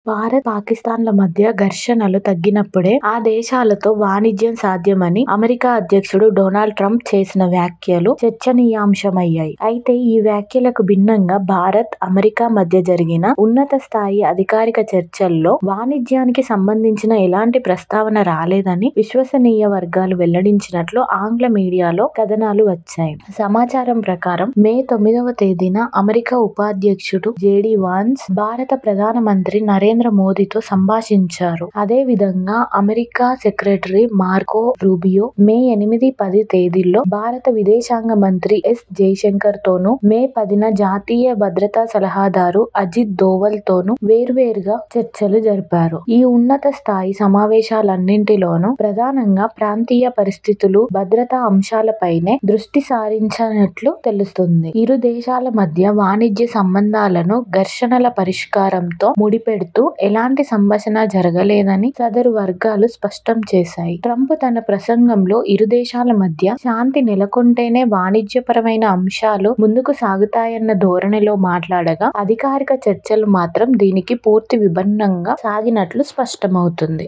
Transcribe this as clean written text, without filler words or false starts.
భారత్, పాకిస్తాన్ల మధ్య ఘర్షణలు తగ్గినప్పుడే ఆ దేశాలతో వాణిజ్యం సాధ్యమని అమెరికా అధ్యక్షుడు డొనాల్డ్ ట్రంప్ చేసిన వ్యాఖ్యలు చర్చనీయాంశమయ్యాయి. అయితే ఈ వ్యాఖ్యలకు భిన్నంగా భారత్, అమెరికా మధ్య జరిగిన ఉన్నత స్థాయి అధికారిక చర్చల్లో వాణిజ్యానికి సంబంధించిన ఎలాంటి ప్రస్తావన రాలేదని విశ్వసనీయ వర్గాలు వెల్లడించినట్లు ఆంగ్ల మీడియాలో కథనాలు వచ్చాయి. సమాచారం ప్రకారం మే 9వ తేదీన అమెరికా ఉపాధ్యక్షుడు జెడి వాన్స్ భారత ప్రధానమంత్రి నరేంద్ర మోదీతో సంభాషించారు. అదే విధంగా అమెరికా సెక్రటరీ మార్కో రూబియో మే 8, 10 తేదీల్లో భారత విదేశాంగ మంత్రి ఎస్. జయశంకర్ తోనూ, మే 10న జాతీయ భద్రతా సలహాదారు అజిత్ దోవల్ తోనూ వేర్వేరుగా చర్చలు జరిపారు. ఈ ఉన్నత స్థాయి సమావేశాలన్నింటిలోనూ ప్రధానంగా ప్రాంతీయ పరిస్థితులు, భద్రతా అంశాలపైనే దృష్టి సారించినట్లు తెలుస్తుంది. ఇరు దేశాల మధ్య వాణిజ్య సంబంధాలను ఘర్షణల పరిష్కారంతో ముడిపెడుతూ ఎలాంటి సంభాషణ జరగలేదని సదరు వర్గాలు స్పష్టం చేశాయి. ట్రంప్ తన ప్రసంగంలో ఇరు దేశాల మధ్య శాంతి నెలకొంటేనే వాణిజ్యపరమైన అంశాలు ముందుకు సాగుతాయన్న ధోరణిలో మాట్లాడగా, అధికారిక చర్చలు మాత్రం దీనికి పూర్తి విభిన్నంగా సాగినట్లు స్పష్టమవుతుంది.